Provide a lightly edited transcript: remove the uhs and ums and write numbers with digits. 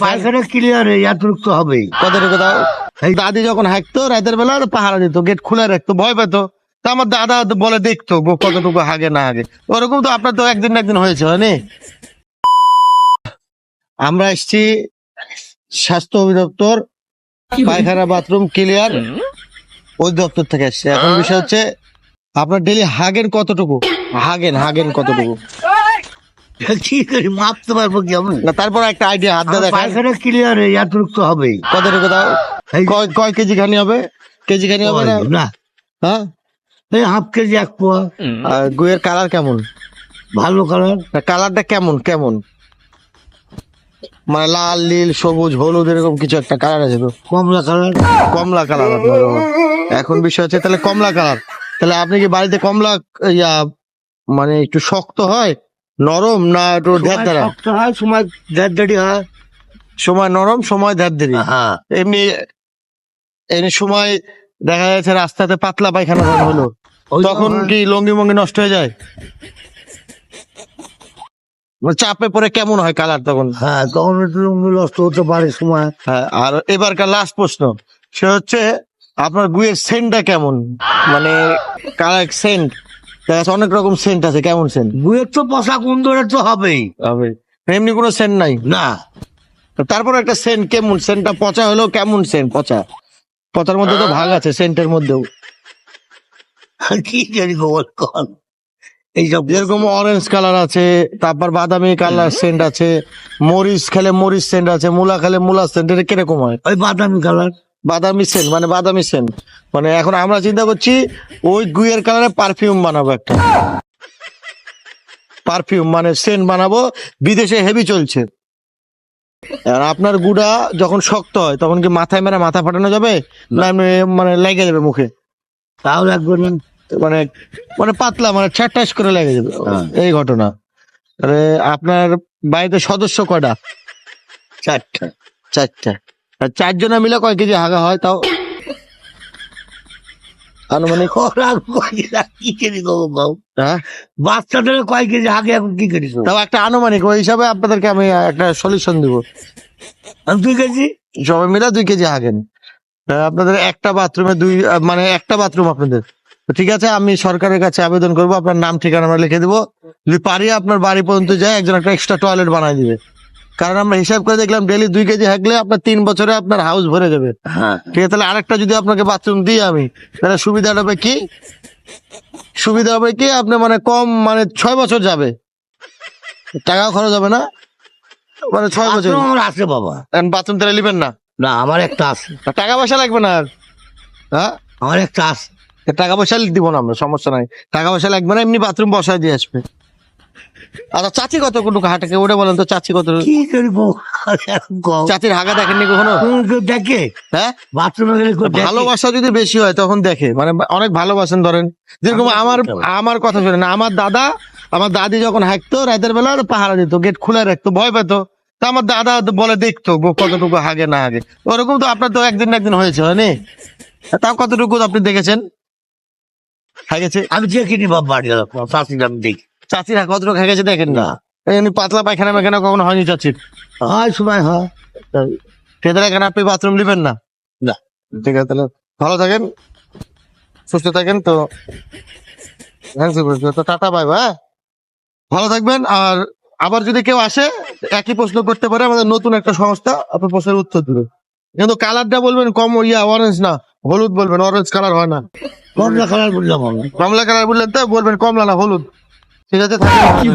পায়খানা ক্লিয়ার এতটুকু হবেই। কতটুকু দাও? দাদি যখন হাঁকতো রাতের বেলা পাহারা দিত, গেট খুলে রাখতো, ভয় পেতো। তা আমার দাদা বলে দেখতো কতটুকু হাগে না হাগে। ওরকম তো আপনার তো একদিন না একদিন হয়েছে, হয়নি? আমরা এসছি স্বাস্থ্য অধিদপ্তর, পায়খানা বাথরুম ক্লিয়ার ওই দপ্তর থেকে এসছে। এখন বিষয় হচ্ছে আপনার ডেলি হাগেন কতটুকু, হাগেন কতটুকু? কি করি মাপতে পারবো কেমন? না তারপর একটা আইডিয়া হাত দিয়ে দেখেন। পায়খানা ক্লিয়ার এতটুকু হবেই। কতটুকু দাও? কয় কেজি খানি হবে? কেজি খানি হবে না? না হ্যাঁ, এই হাফ কেজি 1 পোয়া। আর গুয়ের কালার কেমন? ভালো কালার। কালারটা কেমন কেমন? মানে লাল নীল সবুজ হলুদ এরকম কিছু একটা কালার আছে তো? কমলা কালার। কমলা কালার আপনার? এখন বিষয় হচ্ছে তাহলে কমলা কালার। তাহলে আপনি কি বাড়িতে কমলা মানে একটু শক্ত হয়, নরম, না একটু ধ্যারধারা? শক্ত হয়, সময় ধ্যাড়ি হয়। সময় নরম, সময় ধ্যারধারি। হ্যাঁ, এমনি এমনি সময় দেখা যাচ্ছে রাস্তাতে পাতলা পায়খানা যখন হলো তখন কি লঙ্গি মঙ্গি নষ্ট হয়ে যায়? চাপে পরে কেমন হয় কালার তখন? হ্যাঁ, তখন একটু নষ্ট হতে পারে সময়। হ্যাঁ, আর এবারকার লাস্ট প্রশ্ন সে হচ্ছে আপনার গুয়ের সেন্টটা কেমন? মানে কালার সেন্ট অনেক রকম সেন্ট আছে, কেমন সেন্ট? বুয়ের তো পশা কুন্দরে তো হবেই। এমনি কোনো সেন্ট নাই? না, তারপর একটা সেন্ট কেমন? সেন্টটা পচা হলেও কেমন সেন্ট? পচার মধ্যে তো ভাগ আছে সেন্টের মধ্যেও। কি জানি খবর কন এইসব। যেরকম অরেঞ্জ কালার আছে, তারপর বাদামি কালার সেন্ট আছে, মরিচ খেলে মরিচ সেন্ট আছে, মূলা খেলে মূলা সেন্ট। এটা কিরকম হয়? ওই বাদামি কালার। বাদামি সেন্ট মানে বাদামি সেন্ট। মানে এখন আমরা চিন্তা করছি ওই গুয়ের কালারে পারফিউম বানাবো, একটা পারফিউম মানে সেন্ট বানাবো, বিদেশে হেভি চলছে। আর আপনার গুড়া যখন শক্ত হয় তখন কি মাথায় মেরে মাথা ফাটানো যাবে, না এমনি মানে লেগে যাবে মুখে? তাও লাগবে না। মানে মানে পাতলা মানে ছাটাস করে লেগে যাবে, এই ঘটনা। তাহলে আপনার বাড়িতে সদস্য কয়টা? 4টা। 4টা। আর 4 জনে মিলে কয় কেজি হাগা হয় তাও আনুমানিক? কি কেজি দেবো বাবু? হ্যাঁ, বাচ্চাদের কয় কেজি আগে এখন কি করিস? তাও একটা আনুমানিক, ওই হিসাবে আপনাদেরকে আমি একটা সলিউশন দিব। 2 কেজি। সবাই মিলে 2 কেজি হাগেন। আপনাদের একটা বাথরুমে মানে একটা বাথরুম আপনাদের। তো ঠিক আছে, আমি সরকারের কাছে আবেদন করব, আপনার নাম ঠিকানা আমরা লিখে দেবো। যদি পারি আপনার বাড়ি পর্যন্ত যায় একজন একটা এক্সট্রা টয়লেট বানাই দিবে। কারণ আমরা হিসাব করে দেখলাম ডেলি 2 কেজি হাগলে আপনার 3 বছরে আপনার হাউস ভরে যাবে। হ্যাঁ, ঠিক আছে, তাহলে আরেকটা যদি আপনাকে বাথরুম দিই আমি, তাহলে সুবিধাটা হবে কি? সুবিধা হবে কি আপনি মানে কম মানে 6 বছর যাবে, টাকা খরচ হবে না, মানে 6 বছর। বাথরুম আমার আছে বাবা। বাথরুম তাহলে নেবেন না? না, আমার একটা আছে। টাকা পয়সা লাগবে না আর? হ্যাঁ, আমার একটা আছে। টাকা পয়সা দিব না আমরা, সমস্যা নাই, টাকা পয়সা লাগবে না, এমনি বাথরুম বসায় দিয়ে আসবে। আচ্ছা, চাচি কত কোটুকু হাঁটাকে ওটা বলেন তো, চাচি কত? কি করবো? চাচির হাগা দেখেননি কখনো? দেখে হ্যাঁ, বাথরুমে গেলে ভালোবাসা যদি বেশি হয় তখন দেখে, মানে অনেক ভালোবাসেন ধরেন। যেরকম আমার কথা শুনে না, আমার দাদা আমার দাদি যখন হাঁকতো রাতের বেলা পাহারা দিত, গেট খুলে রাখতো, ভয় পেতো। তা আমার দাদা বলে দেখতো কতটুকু হাগে না হাগে। ওরকম তো আপনার তো একদিন না একদিন হয়েছে, হয়নি? তাও কতটুকু আপনি দেখেছেন হাগেছে? আমি দেখিনি বাবা, বাড়ি চাষি আমি দেখি। চাচির কতটুকু হাগেছে দেখেন না? এমনি পাতলা পায়খানা পায়খানা কখনো হয়নি চাচির? হয়, সময় হয়। সেদের এখানে আপনি বাথরুম নেবেন না? না। ঠিক আছে, তাহলে ভালো থাকেন, সুস্থ থাকেন। তো টাটা, বাই বাই, ভালো থাকবেন। আর আবার যদি কেউ আসে একই প্রশ্ন করতে পারে, আমাদের নতুন একটা সংস্থা আপনার প্রশ্নের উত্তর দেবে। কিন্তু কালারটা বলবেন কম অরেঞ্জ না হলুদ বলবেন, অরেঞ্জ কালার হয় না। কমলা কালার বললাম। কমলা কালার বললেন তো বলবেন কমলা না হলুদ। ঠিক আছে, থাকেন।